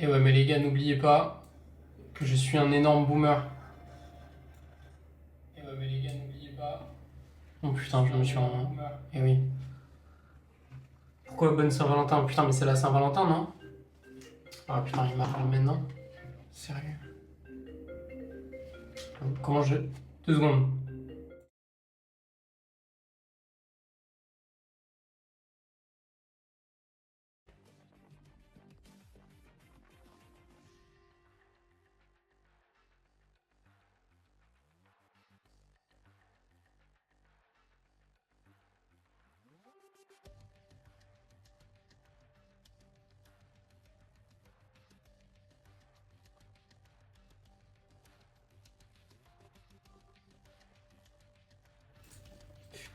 Et ouais, mais les gars, n'oubliez pas que je suis un énorme boomer. Et ouais, mais les gars, n'oubliez pas. Oh putain, je me suis en. Eh oui. Pourquoi bonne Saint-Valentin? Putain, mais c'est la Saint-Valentin, non? Ah putain, il m'appelle maintenant. Sérieux. Comment je. 2 secondes.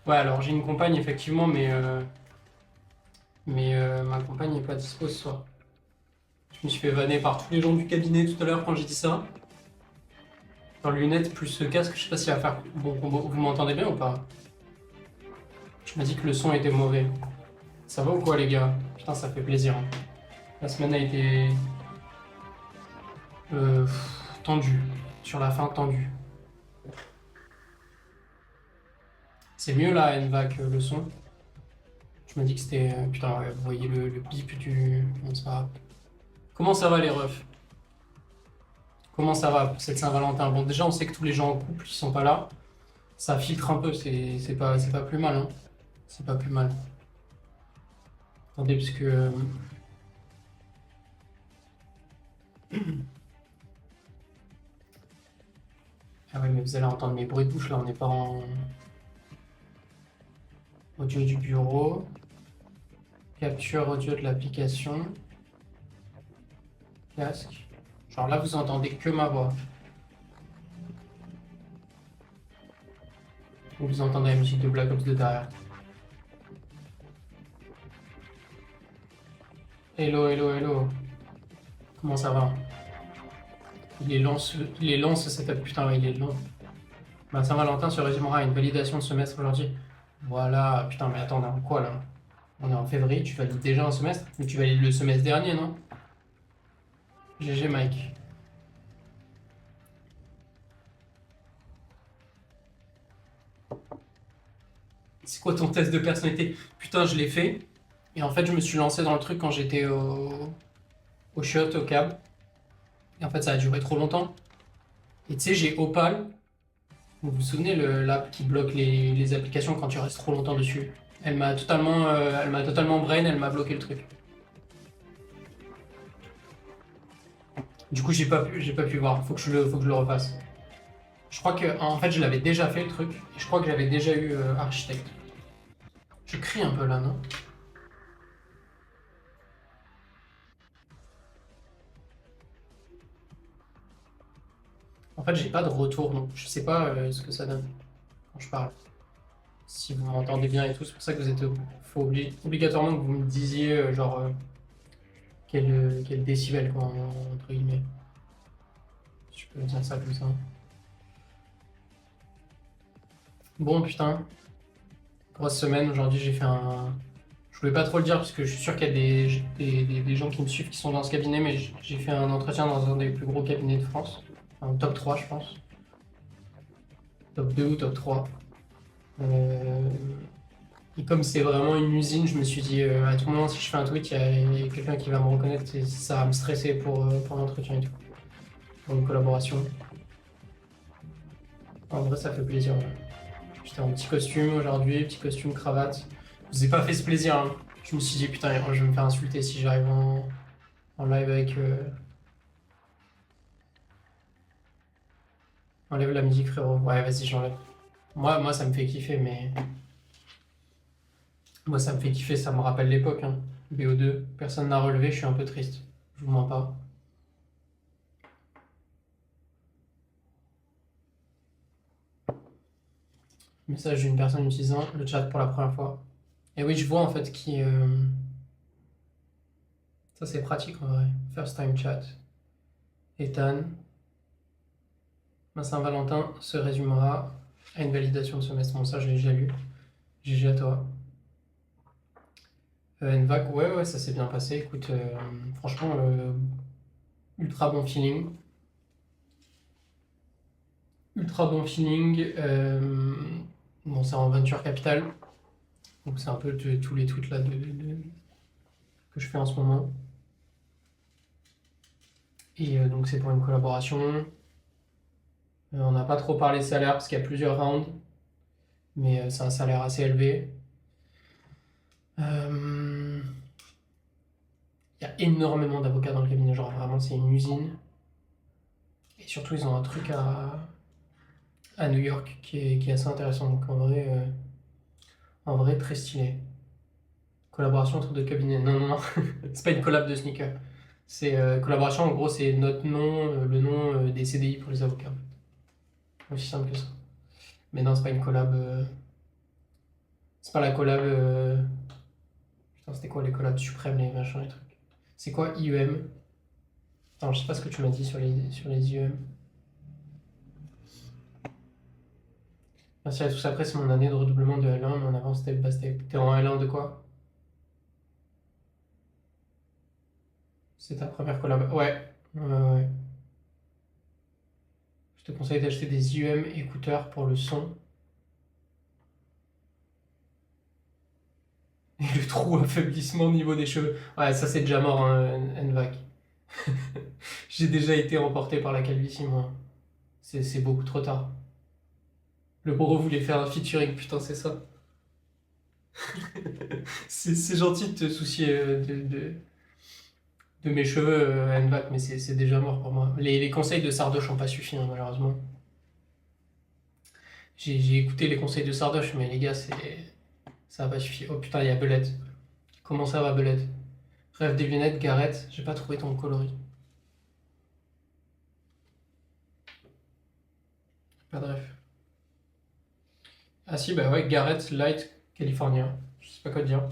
Ouais, alors j'ai une compagne, effectivement, mais ma compagne n'est pas dispo ce soir. Je me suis fait vanner par tous les gens du cabinet tout à l'heure quand j'ai dit ça. Dans lunettes plus ce casque, je sais pas s'il va faire. Bon, vous m'entendez bien ou pas? Je me dis que le son était mauvais. Ça va ou quoi, les gars? Putain, ça fait plaisir, hein. La semaine a été tendue. Sur la fin, tendue. C'est mieux là, NVAC, le son. Je me dis que c'était. Putain, ouais, vous voyez le bip du. Bon, c'est pas grave. Comment ça va, les refs? Comment ça va pour cette Saint-Valentin? Bon, déjà, on sait que tous les gens en couple, ils sont pas là. Ça filtre un peu, c'est pas plus mal, hein. C'est pas plus mal. Attendez, parce que. Ah ouais, mais vous allez entendre mes bruits de bouche là, on n'est pas en audio du bureau. Capture audio de l'application. Casque. Genre là, vous entendez que ma voix. Ou vous entendez la musique de Black Ops 2 derrière. Hello, hello, hello. Comment ça va? Il est lent ce setup, putain, ouais, il est lent. Bah, Saint-Valentin se résumera à une validation de semestre aujourd'hui. Voilà, putain, mais attends, on est en quoi là? On est en février, tu valides déjà un semestre? Mais tu valides le semestre dernier, non? GG Mike. C'est quoi ton test de personnalité? Putain, je l'ai fait. Et en fait, je me suis lancé dans le truc quand j'étais au shot, au cab. Et en fait, ça a duré trop longtemps. Et tu sais, j'ai Opal. Vous vous souvenez, l'app qui bloque les applications quand tu restes trop longtemps dessus? Elle m'a totalement brain, elle m'a bloqué le truc. Du coup, j'ai pas pu voir. Faut que je le refasse. Je crois que, en fait, je l'avais déjà fait le truc. Et je crois que j'avais déjà eu architecte. Je crie un peu là, non? En fait, j'ai pas de retour, donc je sais pas ce que ça donne quand je parle. Si vous m'entendez bien et tout, c'est pour ça que faut obligatoirement que vous me disiez genre quel décibel quoi, entre guillemets. Si je peux dire ça comme ça. Bon putain, grosse semaine. Aujourd'hui j'ai fait un. Je voulais pas trop le dire parce que je suis sûr qu'il y a des gens qui me suivent qui sont dans ce cabinet, mais j'ai fait un entretien dans un des plus gros cabinets de France. Enfin, top 3 je pense. Top 2 ou top 3. Euh, Et comme c'est vraiment une usine, je me suis dit à tout moment, si je fais un tweet, il y a quelqu'un qui va me reconnaître et ça va me stresser pour l'entretien et tout. Pour une collaboration. En vrai, ça fait plaisir. Ouais. J'étais en petit costume aujourd'hui, petit costume cravate. Je vous ai pas fait ce plaisir, hein. Je me suis dit, putain, je vais me faire insulter si j'arrive en live avec. Enlève la musique, frérot. Ouais, vas-y, j'enlève. Moi, ça me fait kiffer, mais. Moi, ça me fait kiffer, ça me rappelle l'époque, hein. BO2, personne n'a relevé, je suis un peu triste. Je vous mens pas. Message d'une personne utilisant le chat pour la première fois. Et oui, je vois en fait qui. Ça, c'est pratique en vrai. First time chat. Ethan. Ma Saint-Valentin se résumera à une validation de semestre. Bon, ça, je l'ai déjà lu. GG à toi. NVAC, ouais, ça s'est bien passé. Écoute, franchement, ultra bon feeling. Ultra bon feeling. Bon, c'est en venture capital. Donc c'est un peu tous les tweets là que je fais en ce moment. Et donc c'est pour une collaboration. On n'a pas trop parlé salaire parce qu'il y a plusieurs rounds. Mais c'est un salaire assez élevé. Il y a énormément d'avocats dans le cabinet. Genre vraiment c'est une usine. Et surtout ils ont un truc à New York qui est assez intéressant. Donc en vrai très stylé. Collaboration entre deux cabinets. Non, non, non. C'est pas une collab de sneakers. C'est collaboration, en gros, c'est notre nom, le nom des CDI pour les avocats. Aussi simple que ça. Mais non, c'est pas une collab. C'est pas la collab. Putain, c'était quoi les collabs suprêmes, les machins, les trucs. C'est quoi IEM? Attends, je sais pas ce que tu m'as dit sur les IEM. Merci à tous. Après, c'est mon année de redoublement de L1, mais en avant, step by step. T'es en L1 de quoi? C'est ta première collab? Ouais. Ouais, ouais. Je te conseille d'acheter des IEM écouteurs pour le son. Et le trou affaiblissement au niveau des cheveux. Ouais, ça c'est déjà mort, hein, NVAC. J'ai déjà été emporté par la calvitie, moi. C'est beaucoup trop tard. Le Boro voulait faire un featuring, putain, c'est ça. C'est gentil de te soucier de mes cheveux, NVAC, mais c'est déjà mort pour moi. Les conseils de Sardoche n'ont pas suffi, hein, malheureusement. J'ai écouté les conseils de Sardoche, mais les gars, ça n'a pas suffi. Oh putain, il y a Belette. Comment ça va, Belette? Rêve des lunettes, Gareth, j'ai pas trouvé ton coloris. Pas de rêve. Ah si, bah ouais, Gareth Light California. Je sais pas quoi te dire.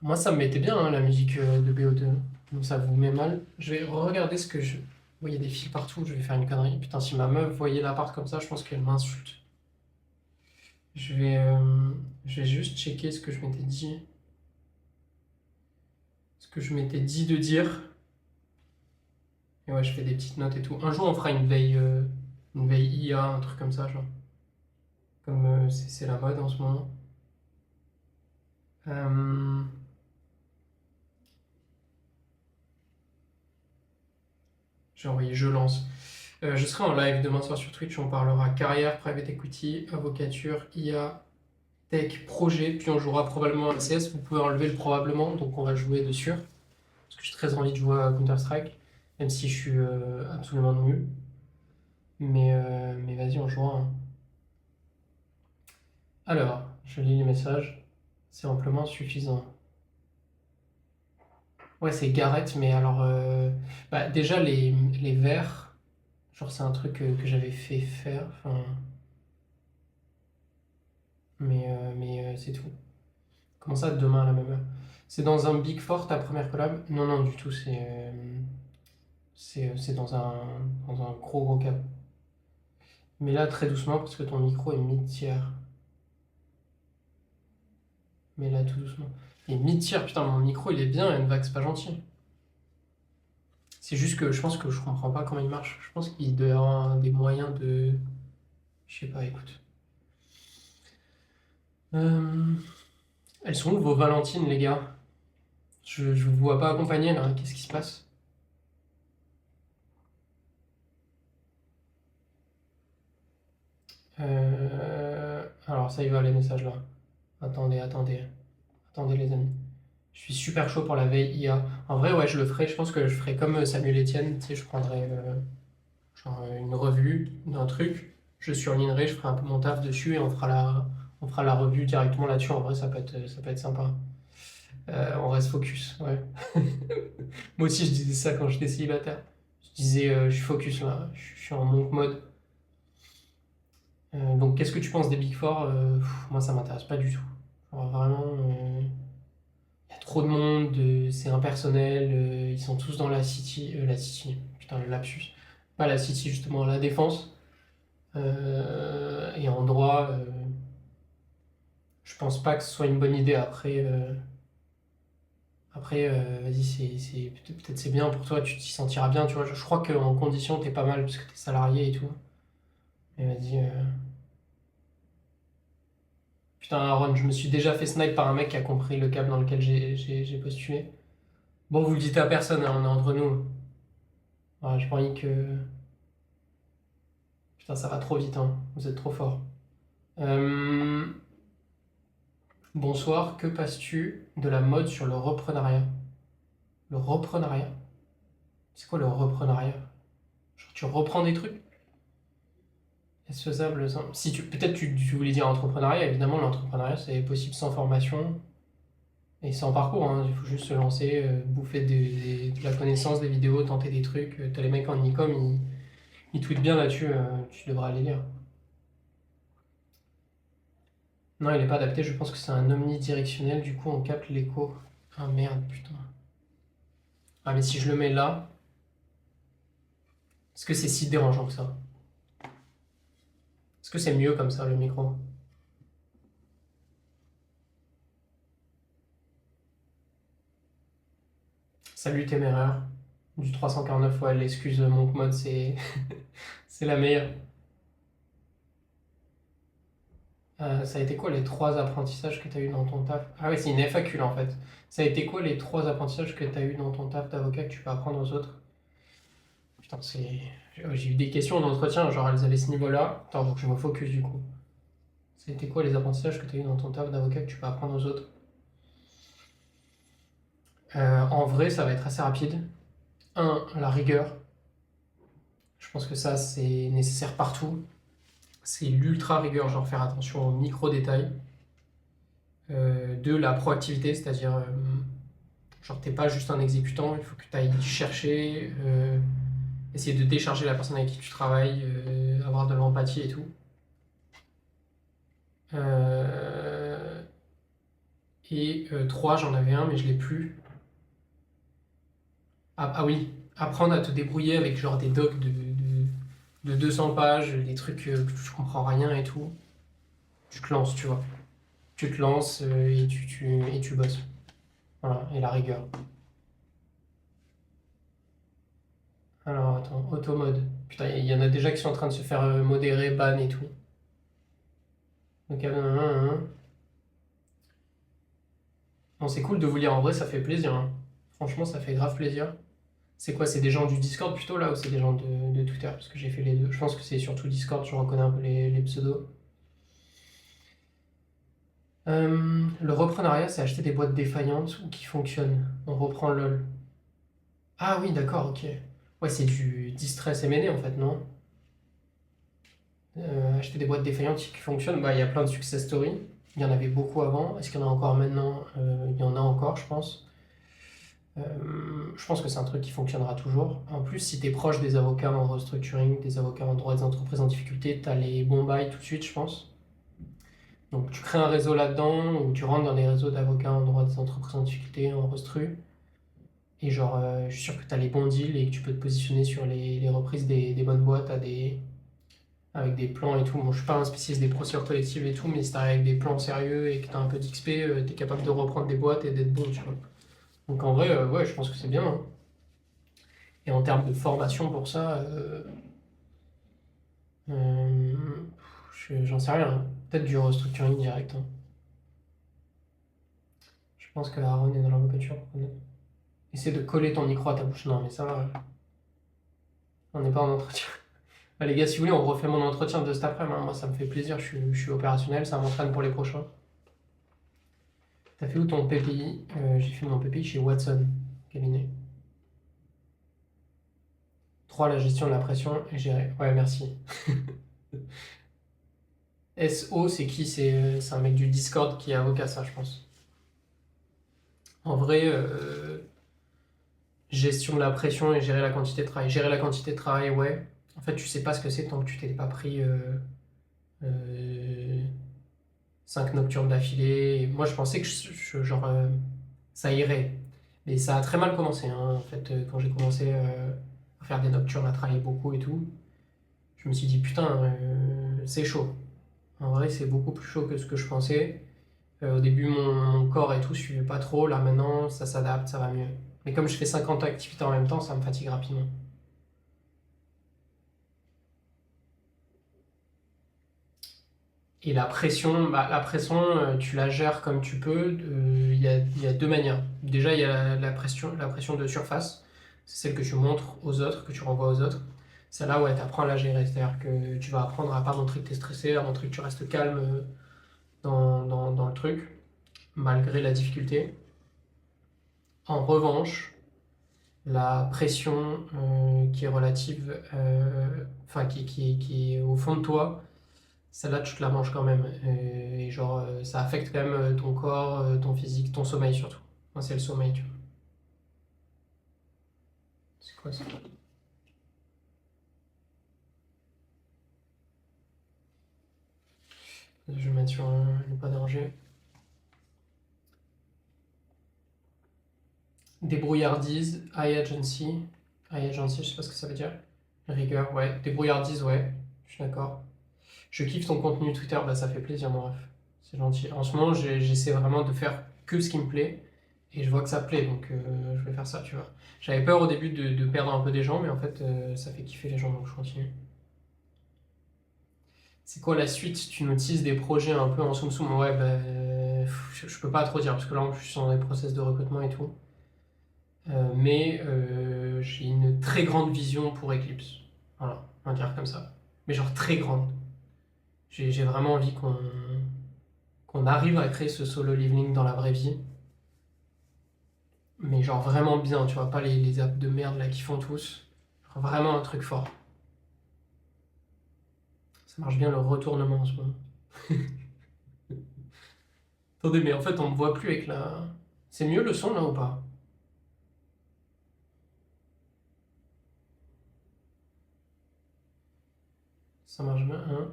Moi, ça me mettait bien, hein, la musique de BO2. Donc ça vous met mal. Je vais regarder ce que je... Oh, il y a des fils partout, je vais faire une connerie. Putain, si ma meuf voyait l'appart comme ça, je pense qu'elle m'insulte. Je vais, euh, je vais juste checker ce que je m'étais dit. Ce que je m'étais dit de dire. Et ouais, je fais des petites notes et tout. Un jour, on fera une veille IA, un truc comme ça, genre. Comme c'est la mode en ce moment. Euh, J'ai envoyé je lance. Je serai en live demain soir sur Twitch. On parlera carrière, private equity, avocature, IA, tech, projet. Puis on jouera probablement à CS. Vous pouvez enlever le probablement. Donc on va jouer dessus. Parce que j'ai très envie de jouer à Counter-Strike. Même si je suis absolument nul. Mais vas-y, on jouera, hein. Alors, je lis les messages. C'est amplement suffisant. Ouais, c'est Gareth, mais alors. Bah, déjà, les verts. Genre, c'est un truc que j'avais fait faire. Enfin. Mais c'est tout. Comment ça, demain à la même heure? C'est dans un Big Four ta première collab? Non, non, du tout. C'est dans un gros gros cap. Mais là, très doucement, parce que ton micro est mid-tiers. Mais là, tout doucement. Et mid-tiers, putain, mon micro il est bien, NVAC, c'est pas gentil. C'est juste que je pense que je comprends pas comment il marche. Je pense qu'il doit y avoir des moyens de. Je sais pas, écoute. Euh, Elles sont où vos Valentines, les gars? Je vous vois pas accompagner là, qu'est-ce qui se passe? Alors ça y va les messages là. Attendez, attendez. Attendez les amis. Je suis super chaud pour la veille IA. En vrai ouais je le ferai, je pense que je ferai comme Samuel Etienne, tu sais, je prendrai genre, une revue d'un truc, je surlignerai, je ferai un peu mon taf dessus et on fera la revue directement là-dessus. En vrai ça peut être sympa. On reste focus, ouais. Moi aussi je disais ça quand j'étais célibataire. Je disais je suis focus là, je suis en monk mode. Donc, qu'est-ce que tu penses des Big Four? Moi, ça m'intéresse pas du tout. Genre, vraiment, il y a trop de monde, c'est impersonnel, ils sont tous dans la City, putain, le lapsus. Pas la City, justement, la Défense. Et en droit, je pense pas que ce soit une bonne idée. Après, Après, vas-y, peut-être c'est bien pour toi, tu t'y sentiras bien, tu vois. Je crois qu'en condition, t'es pas mal parce que t'es salarié et tout. Mais vas-y. Putain, Aaron, je me suis déjà fait snipe par un mec qui a compris le cap dans lequel j'ai postulé. Bon, vous le dites à personne, hein, on est entre nous. Voilà, j'ai pas envie que. Putain, ça va trop vite, hein. Vous êtes trop fort. Euh, Bonsoir, que penses-tu de la mode sur le reprenariat? Le reprenariat? C'est quoi le reprenariat? Genre, tu reprends des trucs? Est-ce faisable sans... Si tu... Peut-être tu voulais dire entrepreneuriat, évidemment, l'entrepreneuriat, c'est possible sans formation et sans parcours, hein. Il faut juste se lancer, bouffer de la connaissance, des vidéos, tenter des trucs. T'as les mecs en e-com, ils tweetent bien là-dessus, tu devras aller lire. Non, il est pas adapté, je pense que c'est un omnidirectionnel, du coup on capte l'écho. Ah merde, putain. Ah mais si je le mets là, est-ce que c'est si dérangeant que ça? Est-ce que c'est mieux comme ça le micro? Salut téméraire. Du 349, ouais, l'excuse monk mode, c'est c'est la meilleure. Ça a été quoi les trois apprentissages que tu as eu dans ton taf? Ah ouais, c'est une FAQ là en fait. Ça a été quoi les trois apprentissages que tu as eu dans ton taf d'avocat que tu peux apprendre aux autres? Putain, c'est. J'ai eu des questions en entretien, genre elles avaient ce niveau-là. Attends, faut que je me focus du coup. Ça a été quoi les apprentissages que tu as eu dans ton taf d'avocat que tu peux apprendre aux autres? En vrai, ça va être assez rapide. Un, la rigueur. Je pense que ça, c'est nécessaire partout. C'est l'ultra rigueur, genre faire attention aux micro-détails. Deux, la proactivité, c'est-à-dire, genre, t'es pas juste un exécutant, il faut que tu ailles chercher, essayer de décharger la personne avec qui tu travailles, avoir de l'empathie et tout. Euh, trois, j'en avais un, mais je l'ai plus. Ah oui, apprendre à te débrouiller avec genre des docs de 200 pages, des trucs que tu comprends rien et tout. Tu te lances, tu vois. Tu te lances et tu bosses. Voilà, et la rigueur. Alors attends, automode. Putain, il y en a déjà qui sont en train de se faire modérer, ban et tout. Donc, bon, c'est cool de vous lire en vrai, ça fait plaisir, hein. Franchement, ça fait grave plaisir. C'est quoi? C'est des gens du Discord plutôt là ou c'est des gens de Twitter? Parce que j'ai fait les deux. Je pense que c'est surtout Discord, je reconnais un peu les pseudos. Le reprenariat, c'est acheter des boîtes défaillantes ou qui fonctionnent. On reprend LOL. Ah oui, d'accord, ok. Ouais, c'est du distress M&A en fait, non? Acheter des boîtes défaillantes qui fonctionnent, bah il y a plein de success stories. Il y en avait beaucoup avant. Est-ce qu'il y en a encore maintenant? Il y en a encore, je pense. Euh, je pense que c'est un truc qui fonctionnera toujours. En plus, si tu es proche des avocats en restructuring, des avocats en droit des entreprises en difficulté, tu as les bons bails tout de suite, je pense. Donc tu crées un réseau là-dedans, ou tu rentres dans des réseaux d'avocats en droit des entreprises en difficulté, en restru. Et genre, je suis sûr que tu as les bons deals et que tu peux te positionner sur les reprises des bonnes boîtes avec des plans et tout. Bon, je suis pas un spécialiste des procédures collectives et tout, mais si t'arrives avec des plans sérieux et que tu as un peu d'XP, tu es capable de reprendre des boîtes et d'être bon, tu vois. Donc en vrai, ouais, je pense que c'est bien, hein. Et en termes de formation pour ça, euh, j'en sais rien, hein. Peut-être du restructuring direct, hein. Je pense que Aaron est dans l'avocature. Essaie de coller ton micro à ta bouche. Non, mais ça va. On n'est pas en entretien. Ah, les gars, si vous voulez, on refait mon entretien de cet après-midi, hein. Moi, ça me fait plaisir. Je suis opérationnel. Ça m'entraîne pour les prochains. T'as fait où ton PPI? J'ai fait mon PPI chez Watson, cabinet. 3, la gestion de la pression est gérée. Ouais, merci. SO, c'est qui? C'est un mec du Discord qui est avocat, ça, je pense. En vrai, gestion de la pression et gérer la quantité de travail. Gérer la quantité de travail, ouais. En fait, tu sais pas ce que c'est tant que tu t'es pas pris euh, 5 nocturnes d'affilée. Moi, je pensais que genre, ça irait. Mais ça a très mal commencé, hein. En fait, quand j'ai commencé à faire des nocturnes, à travailler beaucoup et tout, je me suis dit, putain, c'est chaud. En vrai, c'est beaucoup plus chaud que ce que je pensais. Au début, mon corps et tout suivait pas trop. Là, maintenant, ça s'adapte, ça va mieux. Mais comme je fais 50 activités en même temps, ça me fatigue rapidement. Et la pression, tu la gères comme tu peux. Il y a deux manières. Déjà, il y a la pression de surface. C'est celle que tu montres aux autres, que tu renvoies aux autres. Celle-là, ouais, tu apprends à la gérer. C'est-à-dire que tu vas apprendre à pas montrer que tu es stressé, à montrer que tu restes calme dans le truc, malgré la difficulté. En revanche, la pression qui est relative, enfin qui est au fond de toi, celle-là tu te la manges quand même. Et genre, ça affecte quand même ton corps, ton physique, ton sommeil surtout. Moi, c'est le sommeil, tu vois. C'est quoi ça? Je vais mettre sur ne pas déranger. Débrouillardise, high agency. High agency, je sais pas ce que ça veut dire. Rigueur, ouais. Débrouillardise, ouais. Je suis d'accord. Je kiffe ton contenu Twitter, bah ça fait plaisir, mon ref. C'est gentil. En ce moment, j'essaie vraiment de faire que ce qui me plaît. Et je vois que ça plaît, donc je vais faire ça, tu vois. J'avais peur au début de perdre un peu des gens, mais en fait, ça fait kiffer les gens, donc je continue. C'est quoi la suite? Tu nous teases des projets un peu en soum soum. Ouais, bah, je peux pas trop dire, parce que là, en plus, je suis dans des process de recrutement et tout. Mais j'ai une très grande vision pour Eclipse. Voilà, on va dire comme ça. Mais genre très grande. J'ai vraiment envie qu'on arrive à créer ce solo leveling dans la vraie vie. Mais genre vraiment bien, tu vois, pas les apps de merde là qui font tous. Genre vraiment un truc fort. Ça marche bien le retournement en ce moment. Attendez, mais en fait on me voit plus avec la. C'est mieux le son là ou pas? Ça marche bien, hein?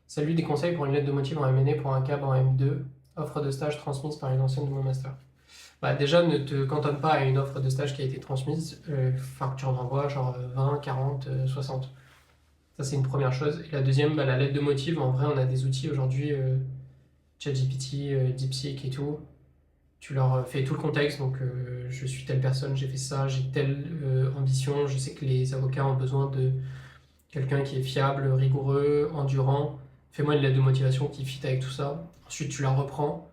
Salut, des conseils pour une lettre de motif en MNE pour un CAB en M2. Offre de stage transmise par une ancienne de mon master. Bah déjà, ne te cantonne pas à une offre de stage qui a été transmise. Enfin, que tu en envoies genre 20, 40, 60. Ça, c'est une première chose. Et la deuxième, bah, la lettre de motif. En vrai, on a des outils aujourd'hui, ChatGPT, DeepSeek et tout. Tu leur fais tout le contexte. Donc, je suis telle personne, j'ai fait ça, j'ai telle ambition. Je sais que les avocats ont besoin de quelqu'un qui est fiable, rigoureux, endurant. Fais-moi une lettre de motivation qui fit avec tout ça. Ensuite, tu la reprends.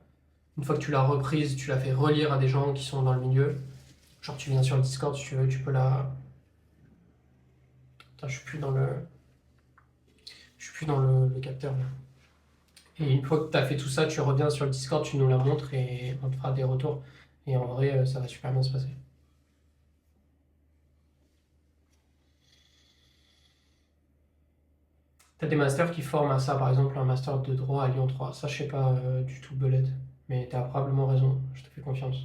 Une fois que tu l'as reprise, tu la fais relire à des gens qui sont dans le milieu. Genre, tu viens sur le Discord si tu veux, tu peux la. Attends, je suis plus dans le capteur là. Et une fois que tu as fait tout ça, tu reviens sur le Discord, tu nous la montres et on te fera des retours. Et en vrai, ça va super bien se passer. T'as des masters qui forment à ça, par exemple un master de droit à Lyon 3. Ça, je sais pas du tout, Belette. Mais t'as probablement raison, je te fais confiance.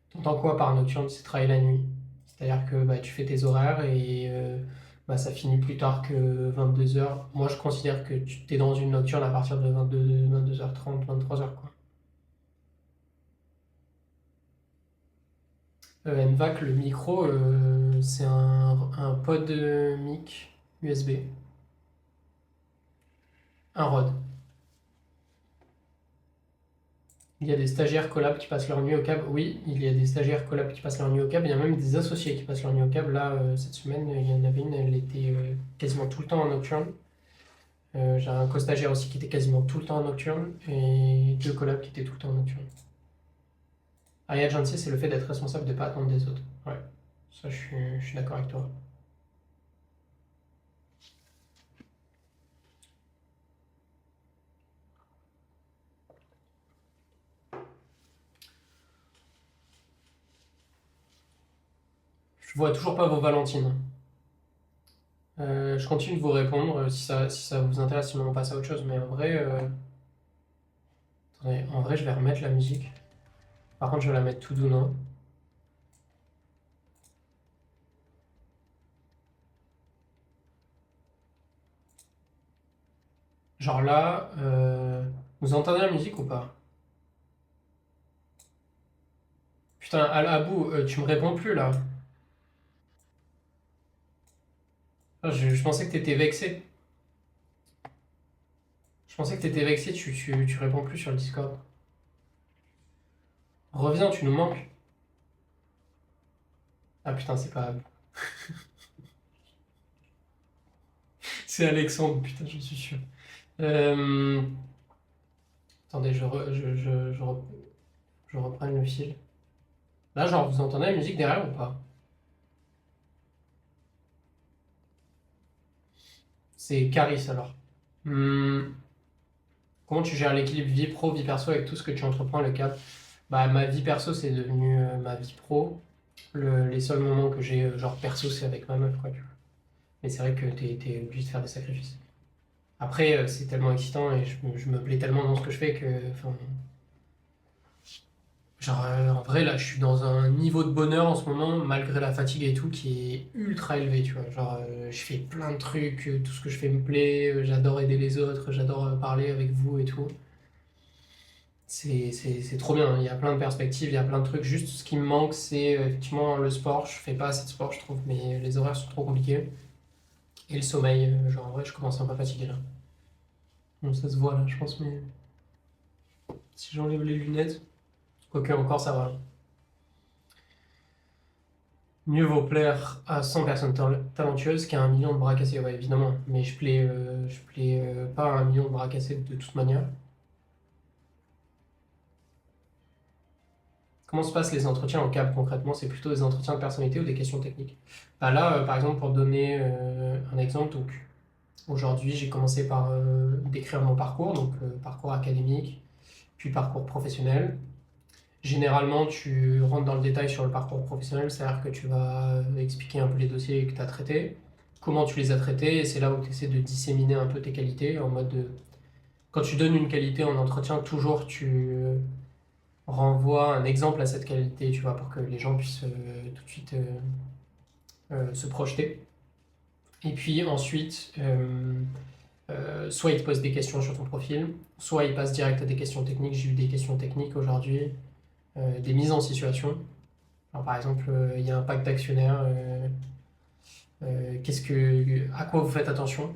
T'entends quoi par nocturne? C'est travailler la nuit. C'est-à-dire que bah, tu fais tes horaires et bah, ça finit plus tard que 22 heures. Moi, je considère que tu es dans une nocturne à partir de 22h30, 23 heures quoi. NVAC, le micro, c'est un pod mic USB. Un ROD. Il y a des stagiaires collab qui passent leur nuit au câble. Oui, il y a des stagiaires collab qui passent leur nuit au câble. Il y a même des associés qui passent leur nuit au câble. Là, cette semaine, il y en avait une, elle était quasiment tout le temps en nocturne. J'ai un co-stagiaire aussi qui était quasiment tout le temps en nocturne. Et deux collabs qui étaient tout le temps en nocturne. High agency, c'est le fait d'être responsable de ne pas attendre des autres. Ouais, ça, je suis d'accord avec toi. Je vois toujours pas vos Valentines. Je continue de vous répondre si ça vous intéresse, sinon on passe à autre chose. Mais en vrai, attendez, en vrai, je vais remettre la musique. Par contre, je vais la mettre tout doux, non? Genre là, vous entendez la musique ou pas? Putain, Abou, tu me réponds plus là. Ah, je pensais que t'étais vexé. Je pensais que t'étais vexé, tu réponds plus sur le Discord. Reviens, tu nous manques. Ah putain, c'est pas. C'est Alexandre, putain, je suis sûr. Euh, Attendez, je reprends le fil. Là, genre, vous entendez la musique derrière ou pas? C'est Caris alors. Hmm, Comment tu gères l'équilibre vie pro, vie perso avec tout ce que tu entreprends, le cap? Bah, ma vie perso, c'est devenu ma vie pro. Les seuls moments que j'ai, genre perso, c'est avec ma meuf, quoi, tu vois. Mais c'est vrai que t'es obligé de faire des sacrifices. Après, c'est tellement excitant et je me plais tellement dans ce que je fais que, enfin, genre, en vrai, là, je suis dans un niveau de bonheur en ce moment, malgré la fatigue et tout, qui est ultra élevé, tu vois. Genre, je fais plein de trucs, tout ce que je fais me plaît, j'adore aider les autres, j'adore parler avec vous et tout. C'est trop bien, il y a plein de perspectives, il y a plein de trucs. Juste, ce qui me manque, c'est effectivement le sport. Je fais pas assez de sport, je trouve, mais les horaires sont trop compliqués. Et le sommeil, genre, en vrai, je commence un peu fatigué là. Bon, ça se voit là, je pense, mais si j'enlève les lunettes, quoique encore ça va. Mieux vaut plaire à 100 personnes talentueuses qu'à 1 million de bras cassés, ouais, évidemment. Mais je plais pas à 1 million de bras cassés de toute manière. Comment se passent les entretiens en CAP concrètement? C'est plutôt des entretiens de personnalité ou des questions techniques? Bah là, par exemple, pour donner un exemple, donc aujourd'hui j'ai commencé par décrire mon parcours, donc parcours académique, puis parcours professionnel. Généralement, tu rentres dans le détail sur le parcours professionnel, c'est-à-dire que tu vas expliquer un peu les dossiers que tu as traités, comment tu les as traités, et c'est là où tu essaies de disséminer un peu tes qualités, en mode de... Quand tu donnes une qualité en entretien, toujours tu renvoies un exemple à cette qualité, tu vois, pour que les gens puissent tout de suite se projeter. Et puis ensuite, soit ils te posent des questions sur ton profil, soit ils passent direct à des questions techniques. J'ai eu des questions techniques aujourd'hui, des mises en situation. Alors, par exemple, il y a un pacte d'actionnaires. À quoi vous faites attention?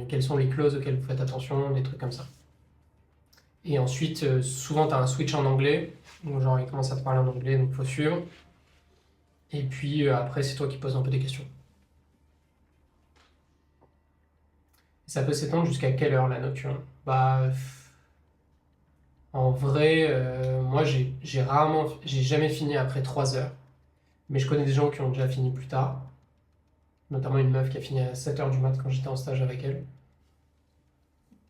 Quelles sont les clauses auxquelles vous faites attention? Des trucs comme ça. Et ensuite, souvent, tu as un switch en anglais. Donc, genre, ils commencent à te parler en anglais, donc il faut suivre. Et puis, après, c'est toi qui poses un peu des questions. Ça peut s'étendre jusqu'à quelle heure la nocturne? Bah, en vrai, moi, j'ai jamais fini après 3 heures. Mais je connais des gens qui ont déjà fini plus tard. Notamment une meuf qui a fini à 7 heures du mat quand j'étais en stage avec elle.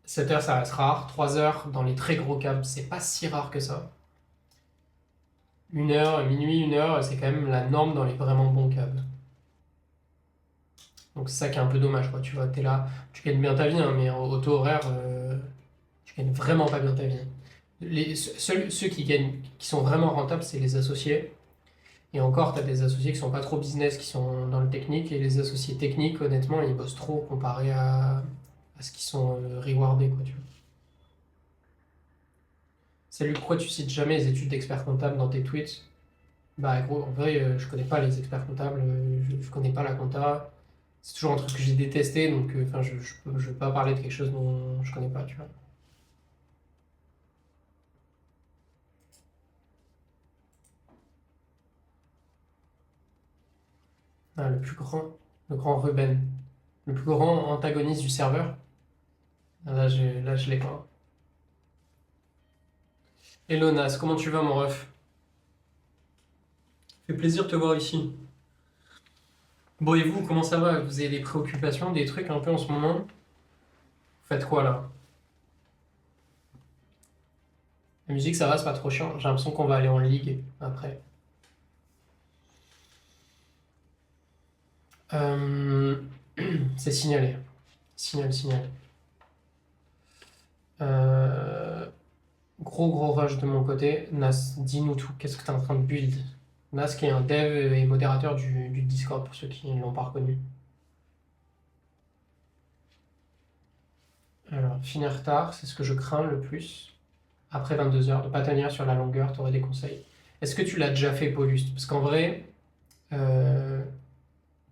7 heures, ça reste rare. 3 heures, dans les très gros câbles, c'est pas si rare que ça. 1 heure, minuit, 1 heure, c'est quand même la norme dans les vraiment bons câbles. Donc c'est ça qui est un peu dommage, quoi. Tu vois, t'es là, tu gagnes bien ta vie, hein, mais au taux horaire, tu gagnes vraiment pas bien ta vie. Ceux qui gagnent, qui sont vraiment rentables, c'est les associés. Et encore, tu as des associés qui sont pas trop business, qui sont dans le technique, et les associés techniques, honnêtement, ils bossent trop comparé à ce qu'ils sont rewardés, quoi, tu vois. Salut, pourquoi tu cites jamais les études d'expert comptable dans tes tweets? Bah, gros, en vrai, je connais pas les experts comptables, je connais pas la compta. C'est toujours un truc que j'ai détesté, donc enfin, je veux pas parler de quelque chose dont je connais pas, tu vois. Ah, le grand Ruben, le plus grand antagoniste du serveur. Ah, là, je l'ai pas. Hello Nas, comment tu vas, mon ref? Fait plaisir de te voir ici. Bon, et vous, comment ça va? Vous avez des préoccupations, des trucs un peu en ce moment? Vous faites quoi là? La musique, ça va, c'est pas trop chiant. J'ai l'impression qu'on va aller en ligue après. Euh, c'est signalé. Signal. Euh, gros rush de mon côté. Nas, dis-nous tout. Qu'est-ce que tu es en train de build? Nas, qui est un dev et modérateur du Discord, pour ceux qui ne l'ont pas reconnu. Alors, finir tard, c'est ce que je crains le plus. Après 22 heures, de pas tenir sur la longueur, tu aurais des conseils. Est-ce que tu l'as déjà fait, Paulus? Parce qu'en vrai, euh,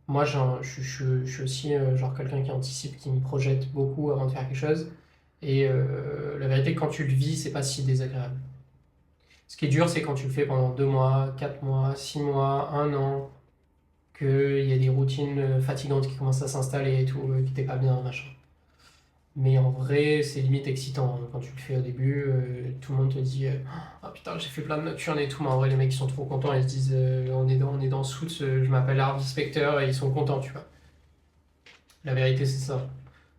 moi, je suis aussi genre quelqu'un qui anticipe, qui me projette beaucoup avant de faire quelque chose. Et la vérité, quand tu le vis, c'est pas si désagréable. Ce qui est dur, c'est quand tu le fais pendant 2 mois, 4 mois, 6 mois, 1 an, qu'il y a des routines fatigantes qui commencent à s'installer et tout, qui t'es pas bien, machin. Mais en vrai, c'est limite excitant, hein. Quand tu le fais au début, tout le monde te dit ah putain, j'ai fait plein de nocturnes et tout. Mais en vrai, les mecs, ils sont trop contents. Ils se disent on est dans Suits, je m'appelle Harvey Specter et ils sont contents, tu vois. La vérité, c'est ça.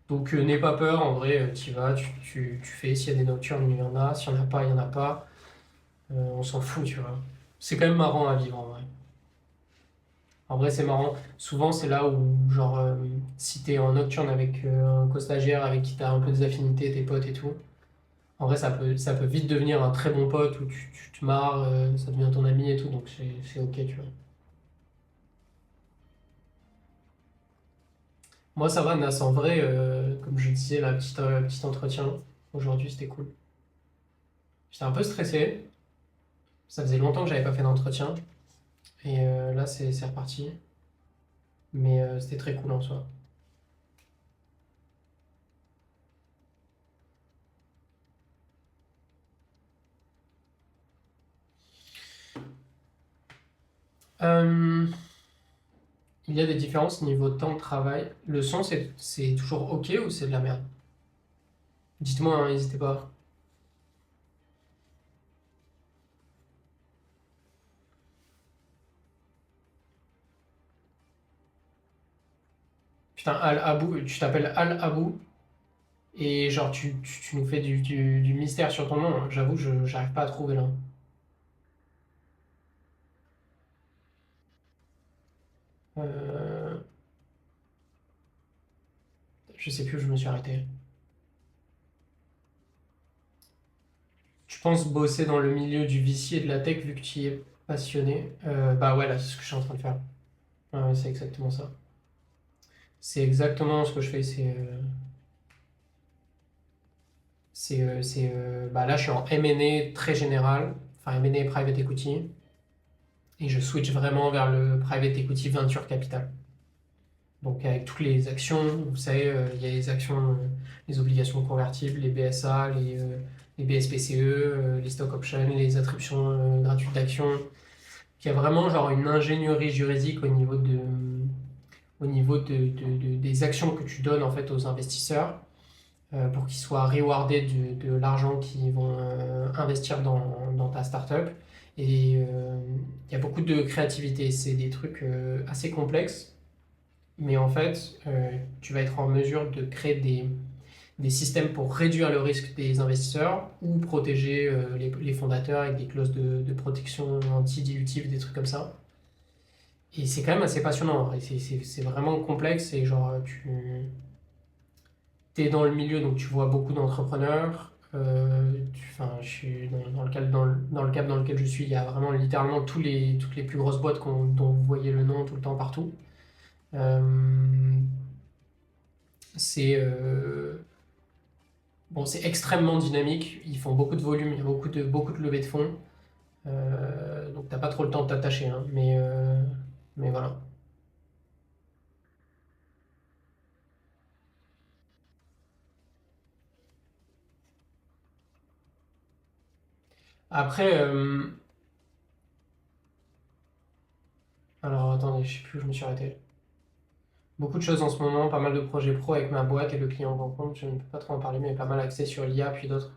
Donc, n'aie pas peur. En vrai, tu y vas, tu fais. S'il y a des nocturnes, il y en a. S'il n'y en a pas, il n'y en a pas. On s'en fout, tu vois. C'est quand même marrant à vivre en vrai. En vrai, c'est marrant. Souvent, c'est là où, genre, si t'es en nocturne avec un co-stagiaire avec qui t'as un peu des affinités, tes potes et tout. En vrai, ça peut vite devenir un très bon pote où tu te marres, ça devient ton ami et tout, donc c'est ok, tu vois. Moi, ça va, Nas, en vrai, comme je disais, la petit entretien, aujourd'hui, c'était cool. J'étais un peu stressé, ça faisait longtemps que j'avais pas fait d'entretien, et là, c'est reparti, mais c'était très cool en soi. Euh, il y a des différences niveau temps de travail. Le son, c'est toujours ok ou c'est de la merde? Dites-moi, hein, n'hésitez pas. Putain, Al Abou, tu t'appelles Al Abou? Et genre, tu nous fais du mystère sur ton nom, hein. J'avoue, j'arrive pas à trouver là. Euh, je sais plus où je me suis arrêté. Tu penses bosser dans le milieu du VC et de la tech vu que tu y es passionné? Bah ouais, là, c'est ce que je suis en train de faire. Ouais, ouais, c'est exactement ça. C'est exactement ce que je fais. Bah là, je suis en M&A très général, enfin M&A private equity, et je switch vraiment vers le private equity venture capital. Donc avec toutes les actions, vous savez, il y a les actions, les obligations convertibles, les BSA, les BSPCE, les stock options, les attributions gratuites d'actions. Il y a vraiment genre une ingénierie juridique des actions que tu donnes en fait aux investisseurs pour qu'ils soient rewardés de l'argent qu'ils vont investir dans ta startup. Et il y a beaucoup de créativité. C'est des trucs assez complexes mais en fait, tu vas être en mesure de créer des systèmes pour réduire le risque des investisseurs ou protéger les fondateurs avec des clauses de protection anti-dilutive, des trucs comme ça. Et c'est quand même assez passionnant. C'est vraiment complexe et genre, tu es dans le milieu, donc tu vois beaucoup d'entrepreneurs. Enfin, je suis dans le cadre je suis, il y a vraiment littéralement toutes les plus grosses boîtes dont vous voyez le nom tout le temps partout. Euh, c'est bon, c'est extrêmement dynamique. Ils font beaucoup de volume, il y a beaucoup de levées de fonds. Donc t'as pas trop le temps de t'attacher, hein, mais voilà. Après, alors attendez, je sais plus où je me suis arrêté. Beaucoup de choses en ce moment, pas mal de projets pro avec ma boîte et le client en compte. Je ne peux pas trop en parler, mais pas mal axé sur l'IA puis d'autres.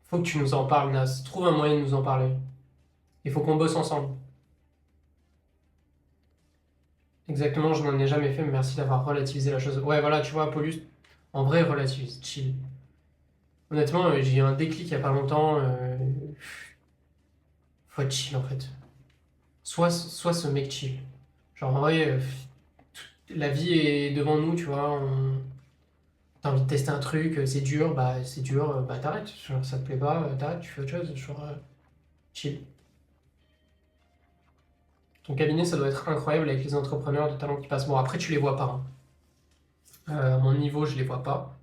Faut que tu nous en parles, Nas. Trouve un moyen de nous en parler. Il faut qu'on bosse ensemble. Exactement, je n'en ai jamais fait, mais merci d'avoir relativisé la chose. Ouais, voilà, tu vois, Paulus, en vrai, relativise, chill. Honnêtement, j'ai eu un déclic il y a pas longtemps. Faut être chill en fait. Soit ce mec chill. Genre en vrai, la vie est devant nous, tu vois. T'as envie de tester un truc, c'est dur, bah t'arrêtes. Genre ça te plaît pas, t'arrêtes, tu fais autre chose. Genre chill. Ton cabinet, ça doit être incroyable avec les entrepreneurs de talent qui passent. Bon, après, tu les vois pas, hein. À mon niveau, je les vois pas.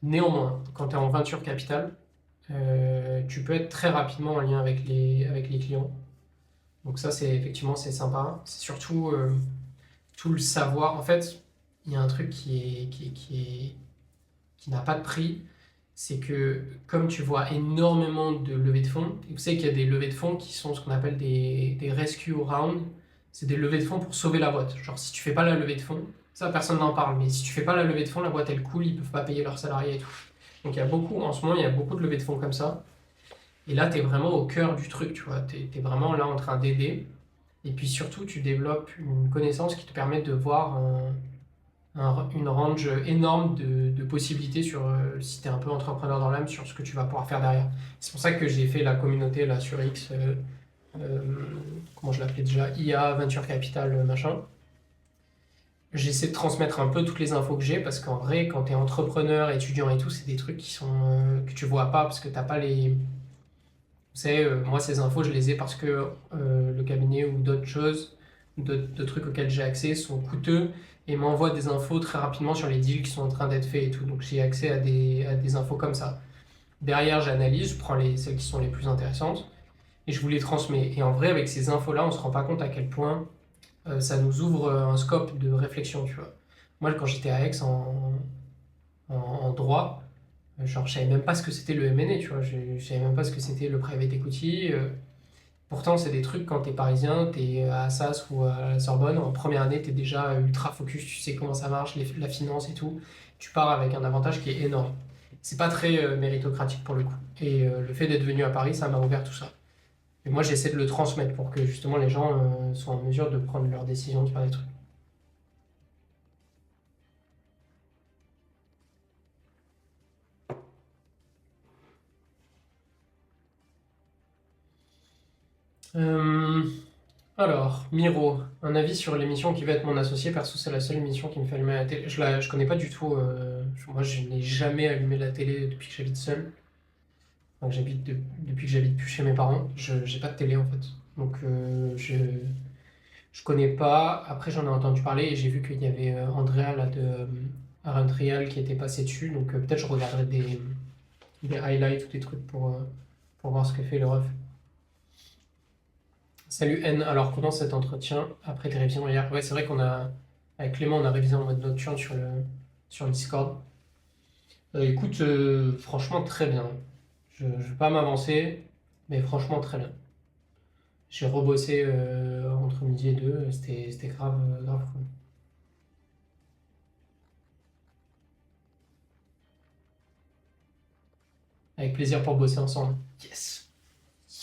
Néanmoins, quand tu es en venture capital, tu peux être très rapidement en lien avec les clients. Donc ça, c'est effectivement, c'est sympa. C'est surtout tout le savoir. En fait, il y a un truc qui n'a pas de prix, c'est que comme tu vois énormément de levées de fonds, vous savez qu'il y a des levées de fonds qui sont ce qu'on appelle des rescue rounds, c'est des levées de fonds pour sauver la boîte. Genre si tu fais pas la levée de fonds, ça personne n'en parle, mais si tu fais pas la levée de fonds, la boîte elle coule, ils peuvent pas payer leurs salariés et tout. Donc il y a beaucoup, en ce moment il y a beaucoup de levées de fonds comme ça, et là tu es vraiment au cœur du truc, tu vois, tu es vraiment là en train d'aider, et puis surtout tu développes une connaissance qui te permet de voir une range énorme de possibilités sur, si tu es un peu entrepreneur dans l'âme, sur ce que tu vas pouvoir faire derrière. C'est pour ça que j'ai fait la communauté là sur X, euh, comment je l'appelais déjà, IA, Venture Capital, machin. J'essaie de transmettre un peu toutes les infos que j'ai parce qu'en vrai, quand tu es entrepreneur, étudiant et tout, c'est des trucs qui sont, que tu vois pas parce que t'as pas les. Vous savez, moi, ces infos, je les ai parce que le cabinet ou d'autres choses, d'autres trucs auxquels j'ai accès sont coûteux et m'envoient des infos très rapidement sur les deals qui sont en train d'être faits et tout. Donc j'ai accès à des infos comme ça. Derrière, j'analyse, je prends celles qui sont les plus intéressantes et je vous les transmets. Et en vrai, avec ces infos-là, on se rend pas compte à quel point ça nous ouvre un scope de réflexion, tu vois. Moi, quand j'étais à Aix en droit, genre, je savais même pas ce que c'était le M&A, tu vois. Je savais même pas ce que c'était le private equity. Pourtant, c'est des trucs quand t'es parisien, t'es à Assas ou à la Sorbonne, en première année, t'es déjà ultra focus, tu sais comment ça marche, la finance et tout. Tu pars avec un avantage qui est énorme. C'est pas très méritocratique pour le coup. Et le fait d'être venu à Paris, ça m'a ouvert tout ça. Et moi, j'essaie de le transmettre pour que justement les gens soient en mesure de prendre leurs décisions, de faire des trucs. Euh, alors, Miro, un avis sur l'émission qui va être mon associé. Perso, c'est la seule émission qui me fait allumer la télé. Je connais pas du tout. Moi, je n'ai jamais allumé la télé depuis que j'habite seul. Enfin, depuis que j'habite plus chez mes parents. Je j'ai pas de télé en fait. Donc, je connais pas. Après, j'en ai entendu parler et j'ai vu qu'il y avait Andrea là, de Arun Trial qui était passé dessus. Donc, peut-être je regarderai des highlights ou des trucs pour voir ce que fait le ref. Salut N, alors comment cet entretien après tes révisions hier? Ouais, c'est vrai avec Clément, on a révisé en mode nocturne sur le Discord. Écoute, franchement très bien. Je ne vais pas m'avancer, mais franchement très bien. J'ai rebossé entre midi et deux, c'était grave, grave cool. Avec plaisir pour bosser ensemble. Yes!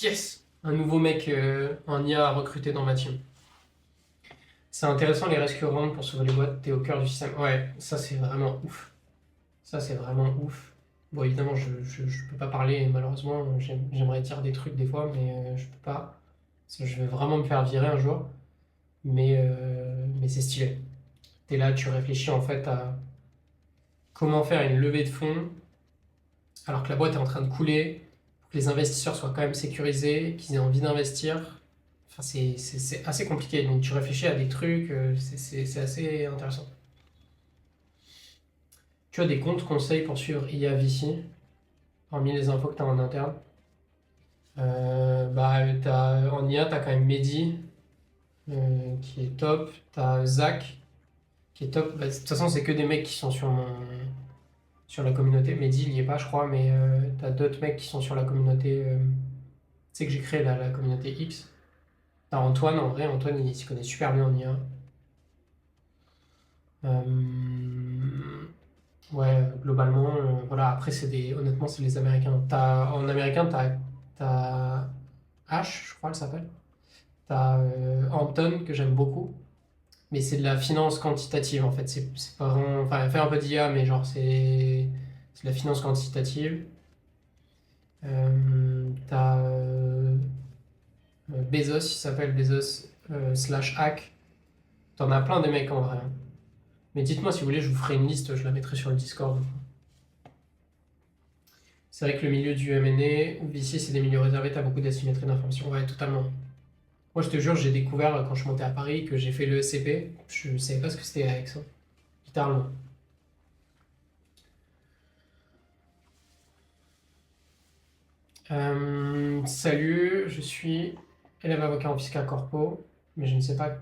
Yes! Un nouveau mec en IA à recruter dans ma team. C'est intéressant les rescue rounds pour sauver les boîtes, t'es au cœur du système. Ouais, ça c'est vraiment ouf. Ça, c'est vraiment ouf. Bon, évidemment, je peux pas parler, malheureusement. J'aimerais dire des trucs des fois, mais je peux pas. Parce que je vais vraiment me faire virer un jour. Mais c'est stylé. T'es là, tu réfléchis en fait à comment faire une levée de fonds alors que la boîte est en train de couler, pour que les investisseurs soient quand même sécurisés, qu'ils aient envie d'investir. Enfin, c'est assez compliqué. Donc, tu réfléchis à des trucs, c'est assez intéressant. Tu as des comptes conseils pour suivre IA VC, parmi les infos que tu as en interne. Bah, en IA, tu as quand même Mehdi, qui est top. Tu as Zach, qui est top. Bah, de toute façon, c'est que des mecs qui sont sur la communauté. Mehdi, il n'y est pas, je crois, mais tu as d'autres mecs qui sont sur la communauté. Tu sais que j'ai créé la communauté X. Tu as Antoine, en vrai, Antoine, il s'y connaît super bien en IA. Ouais, globalement, voilà. Après, honnêtement, c'est les Américains. En américain, t'as H, je crois, elle s'appelle. T'as Hampton, que j'aime beaucoup. Mais c'est de la finance quantitative, en fait. C'est pas vraiment. Enfin, elle fait un peu d'IA, mais genre, c'est de la finance quantitative. T'as Bezos, il s'appelle Bezos slash Hack. T'en as plein des mecs en vrai, hein. Mais dites-moi si vous voulez, je vous ferai une liste, je la mettrai sur le Discord. C'est vrai que le milieu du M&A ou VC, c'est des milieux réservés, t'as beaucoup d'asymétrie d'information. Ouais, totalement. Moi, je te jure, j'ai découvert quand je suis monté à Paris que j'ai fait le ECP. Je savais pas ce que c'était avec ça. Littéralement. Salut, je suis élève avocat en fiscal corpo, mais je ne sais pas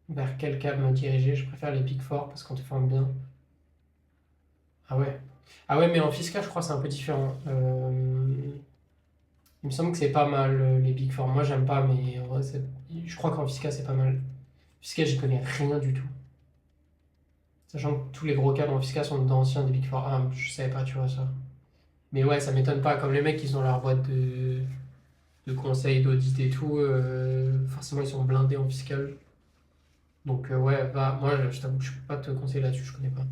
vers quel cab me diriger. Je préfère les Big Four parce qu'on te forme bien. Ah ouais. Ah ouais, mais en fiscal, je crois que c'est un peu différent. Il me semble que c'est pas mal les Big Four. Moi, j'aime pas, mais en vrai, je crois qu'en fiscal, c'est pas mal. Fiscal, j'y connais rien du tout. Sachant que tous les gros cadres en fiscal sont d'anciens des Big Four. Ah, je savais pas, tu vois ça. Mais ouais, ça m'étonne pas. Comme les mecs, ils ont leur boîte de conseil, d'audit et tout, forcément, ils sont blindés en fiscal. Donc ouais, bah, moi, je t'avoue que je peux pas te conseiller là-dessus, je connais pas.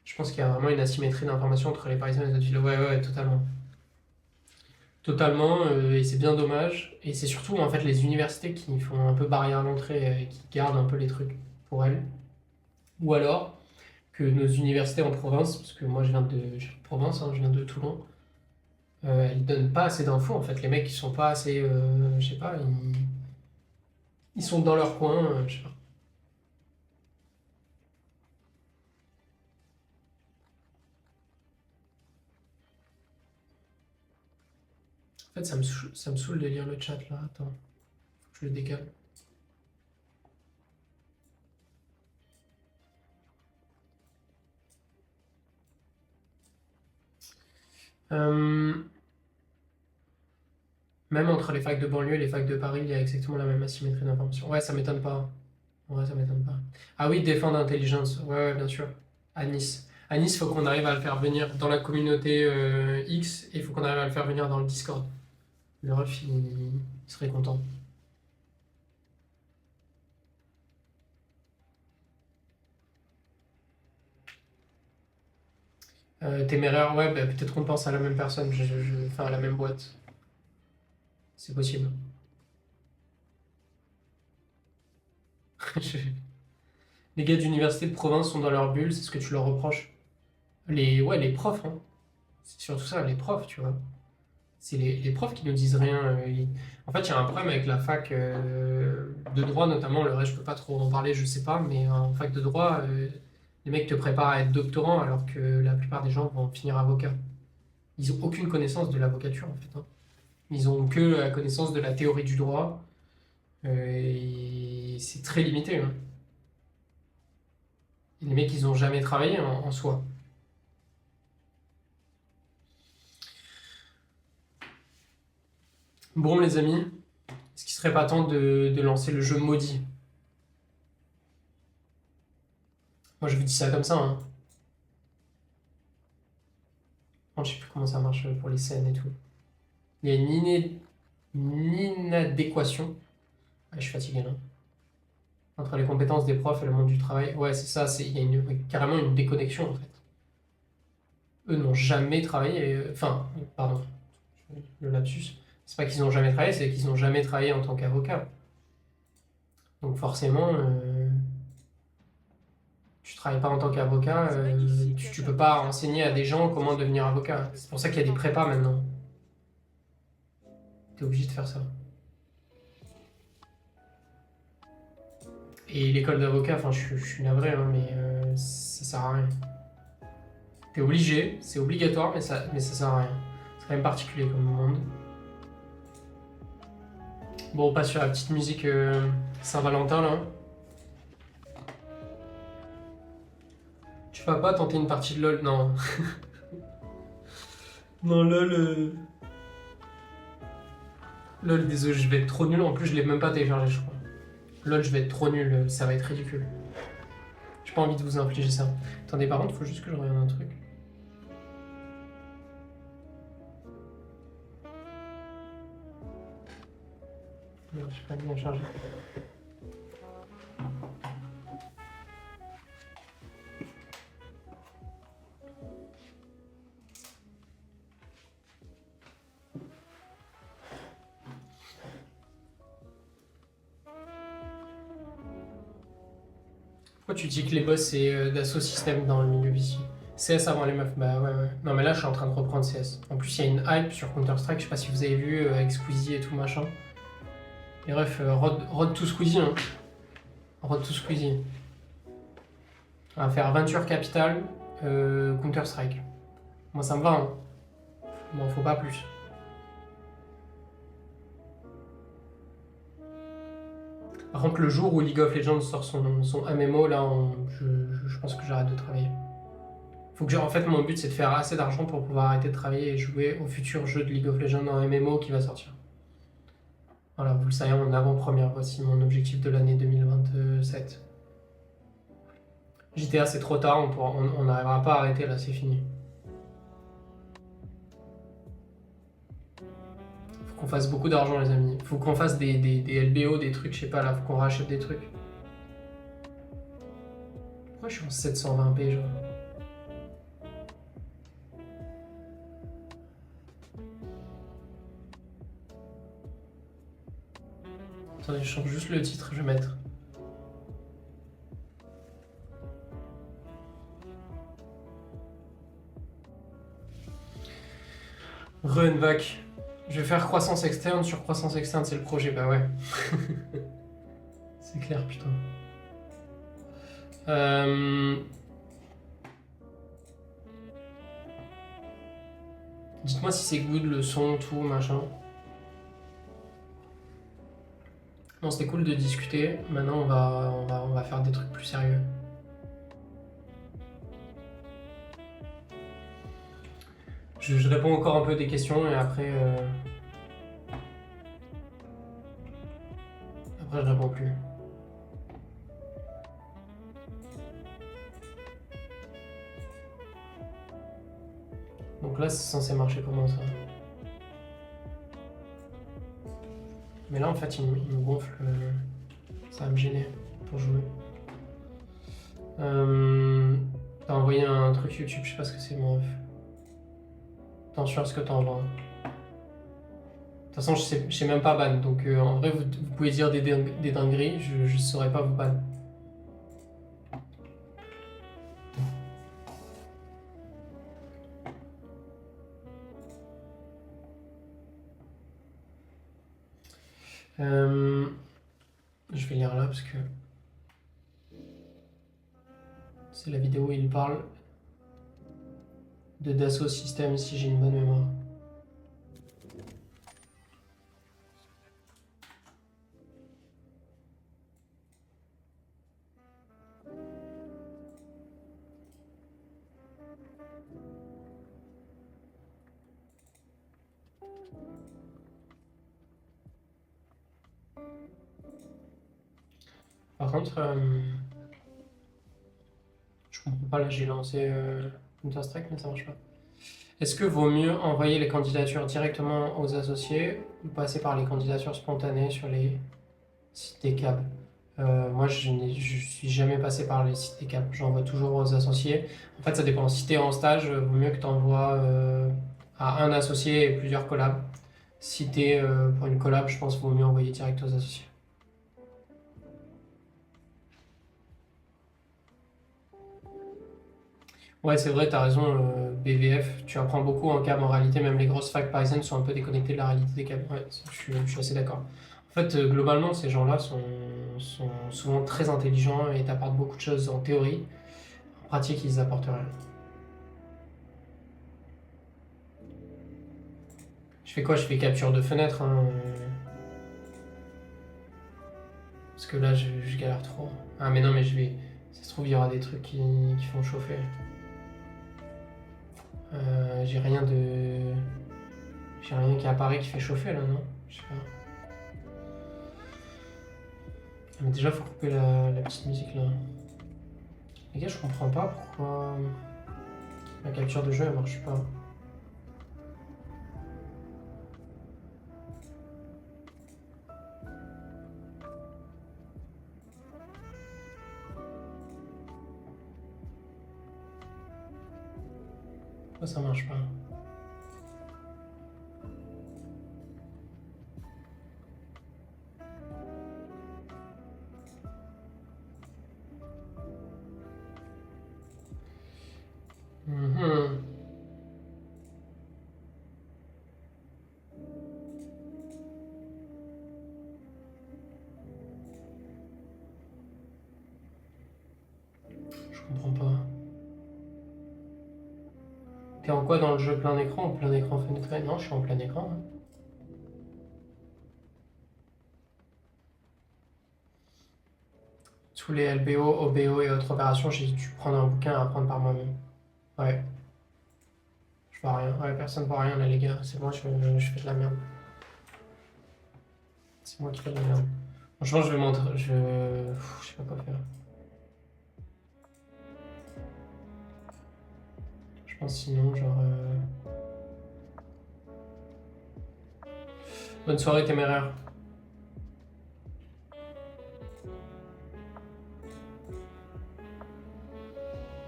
Je pense qu'il y a vraiment une asymétrie d'information entre les Parisiens et les autres villes. Ouais, ouais, ouais, totalement. Totalement, et c'est bien dommage. Et c'est surtout en fait les universités qui font un peu barrière à l'entrée et qui gardent un peu les trucs pour elles. Ou alors que nos universités en province, parce que moi je viens de province, hein, je viens de Toulon, elles donnent pas assez d'infos en fait. Les mecs ils sont pas assez, je sais pas, ils sont dans leur coin, je sais pas. En fait ça me saoule de lire le chat là, attends, faut que je le décale. Euh, Même entre les facs de banlieue et les facs de Paris, il y a exactement la même asymétrie d'information. Ouais, ça m'étonne pas. Ouais, ça m'étonne pas. Ah oui, défendre l'intelligence. Ouais, ouais, bien sûr. À Nice. À Nice, il faut qu'on arrive à le faire venir dans la communauté X et il faut qu'on arrive à le faire venir dans le Discord. Le ref, il serait content. Téméraire, ouais, bah, peut-être qu'on pense à la même personne, enfin à la même boîte. C'est possible. Les gars d'université de province sont dans leur bulle, c'est ce que tu leur reproches. Ouais, les profs, hein. C'est surtout ça, les profs, tu vois. C'est les profs qui nous disent rien. En fait, il y a un problème avec la fac de droit, notamment. Le reste, je peux pas trop en parler, je sais pas. Mais en fac de droit, les mecs te préparent à être doctorant alors que la plupart des gens vont finir avocat. Ils ont aucune connaissance de l'avocature, en fait, hein. Ils ont que la connaissance de la théorie du droit. Et c'est très limité, hein. Et les mecs, ils ont jamais travaillé en soi. Bon, les amis, est-ce qu'il serait pas temps de lancer le jeu maudit? Moi, je vous dis ça comme ça, hein. Je sais plus comment ça marche pour les scènes et tout. Il y a une inadéquation. Ah, je suis fatigué là. Entre les compétences des profs et le monde du travail. Ouais, c'est ça, il y a carrément une déconnexion en fait. Eux n'ont jamais travaillé. Enfin, pardon, le lapsus. C'est pas qu'ils n'ont jamais travaillé, c'est qu'ils n'ont jamais travaillé en tant qu'avocat. Donc forcément, tu travailles pas en tant qu'avocat, tu peux pas enseigner à des gens comment devenir avocat. C'est pour ça qu'il y a des prépas maintenant. T'es obligé de faire ça. Et l'école d'avocat, enfin, je suis navré, hein, mais ça sert à rien. T'es obligé, c'est obligatoire, mais ça sert à rien. C'est quand même particulier comme monde. Bon, on passe sur la petite musique Saint-Valentin là. Tu vas pas tenter une partie de LoL? Non. Non, LoL. LoL, désolé, je vais être trop nul. En plus, je l'ai même pas téléchargé, je crois. LoL, je vais être trop nul, ça va être ridicule. J'ai pas envie de vous infliger ça. Attendez, par contre, faut juste que je regarde un truc. Non, j'ai pas bien chargé. Pourquoi tu dis que les boss c'est d'assaut système dans le milieu vicieux? CS avant les meufs, bah ouais, ouais. Non, mais là, je suis en train de reprendre CS. En plus, il y a une hype sur Counter-Strike, je sais pas si vous avez vu, avec Squeezie et tout machin. Et bref, Road to Squeezie, hein. Road to Squeezie. On va faire Venture Capital, Counter-Strike. Moi, ça me va, hein. M'en faut pas plus. Par contre, le jour où League of Legends sort son MMO, là, je pense que j'arrête de travailler. Faut que en fait, mon but, c'est de faire assez d'argent pour pouvoir arrêter de travailler et jouer au futur jeu de League of Legends en MMO qui va sortir. Voilà, vous le savez, en avant-première, voici mon objectif de l'année 2027. JTA, c'est trop tard, on n'arrivera pas à arrêter là, c'est fini. Faut qu'on fasse beaucoup d'argent, les amis. Faut qu'on fasse des LBO, des trucs, je sais pas là, faut qu'on rachète des trucs. Pourquoi je suis en 720p, genre? Attendez, je change juste le titre, je vais mettre. Runback. Je vais faire croissance externe sur croissance externe, c'est le projet, bah ouais. C'est clair, putain. Dites-moi si c'est good le son, tout, machin. Non, c'était cool de discuter. Maintenant, on va faire des trucs plus sérieux. Je réponds encore un peu des questions et après je réponds plus. Donc là, c'est censé marcher comment ça? Mais là, en fait, il me gonfle. Ça va me gêner pour jouer. T'as envoyé un truc YouTube, je sais pas ce que c'est, mon ref. Attention à ce que t'envoies. De toute façon, je sais même pas ban, donc en vrai, vous pouvez dire des dingueries, je saurais pas vous ban. Je vais lire là parce que c'est la vidéo où il parle de Dassault Systèmes si j'ai une bonne mémoire. Par contre, je comprends pas, là j'ai lancé Counter-Strike mais ça marche pas. Est-ce que vaut mieux envoyer les candidatures directement aux associés ou passer par les candidatures spontanées sur les sites des CAB? Moi, je suis jamais passé par les sites des CAB, j'envoie toujours aux associés. En fait, ça dépend. Si t'es en stage, vaut mieux que tu envoies à un associé et plusieurs collabs. Si t'es pour une collab, je pense qu'il vaut mieux envoyer direct aux associés. Ouais, c'est vrai, t'as raison, BVF, tu apprends beaucoup en CAB en réalité, même les grosses facs parisiennes sont un peu déconnectées de la réalité des CAB. Ouais, je suis assez d'accord. En fait, globalement, ces gens-là sont souvent très intelligents et t'apportent beaucoup de choses en théorie. En pratique, ils apportent rien. Je fais quoi? Je fais capture de fenêtre, hein, parce que là, je galère trop. Ah, mais non, mais je vais. Ça se trouve, il y aura des trucs qui font chauffer. J'ai rien de. J'ai rien qui apparaît qui fait chauffer là, non? Je sais pas. Ah, mais déjà, faut couper la petite musique là. Les gars, je comprends pas pourquoi la capture de jeu elle marche pas. Pourquoi ça marche pas? Mhm. Je comprends pas. T'es en quoi dans le jeu plein écran ou plein écran fenêtré? Non, je suis en plein écran, hein. Tous les LBO, OBO et autres opérations, j'ai dû prendre un bouquin à apprendre par moi-même. Ouais, je vois rien. Ouais, personne voit rien là, les gars. C'est moi, je fais de la merde. C'est moi qui fais de la merde. Franchement, je vais montrer. Je sais pas quoi faire. Je pense sinon, genre. Bonne soirée, téméraire.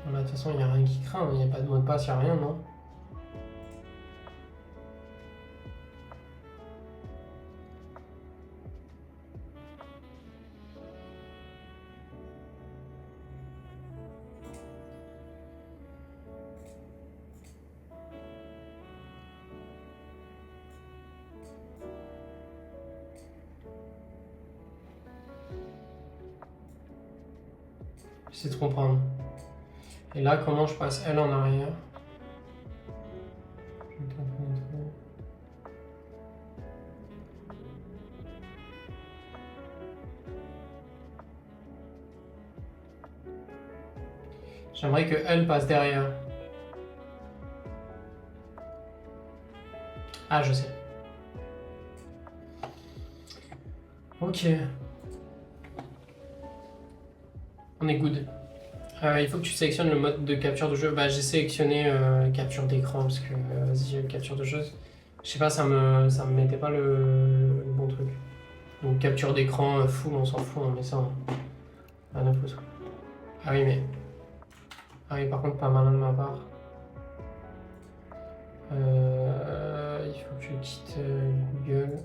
Voilà, de toute façon, il n'y a rien qui craint. Il n'y a pas de mot de passe, il n'y a rien, non? J'essaie de comprendre. Et là, comment je passe elle en arrière? J'aimerais que elle passe derrière. Ah, je sais. Ok. On est good. Il faut que tu sélectionnes le mode de capture de jeu. Bah, j'ai sélectionné capture d'écran parce que vas-y, j'ai capture de jeu. Je sais pas, ça me mettait pas le bon truc. Donc capture d'écran full, on s'en fout, on met ça. Rien à foutre. Ah oui, mais. Ah oui, par contre, pas malin de ma part. Il faut que je quitte Google.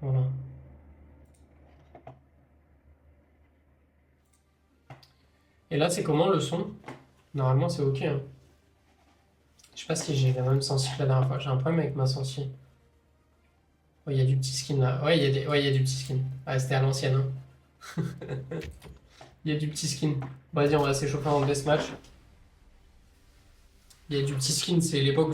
Voilà. Et là, c'est comment le son? Normalement, c'est ok. Hein. Je sais pas si j'ai la même sensi que la dernière fois. J'ai un problème avec ma sensi. Oh, il y a du petit skin là. Ouais, il y a du petit skin. Ah, c'était à l'ancienne. Hein. Il y a du petit skin. Bon, vas-y, on va s'échauffer en deathmatch. Il y a du petit skin, c'est l'époque où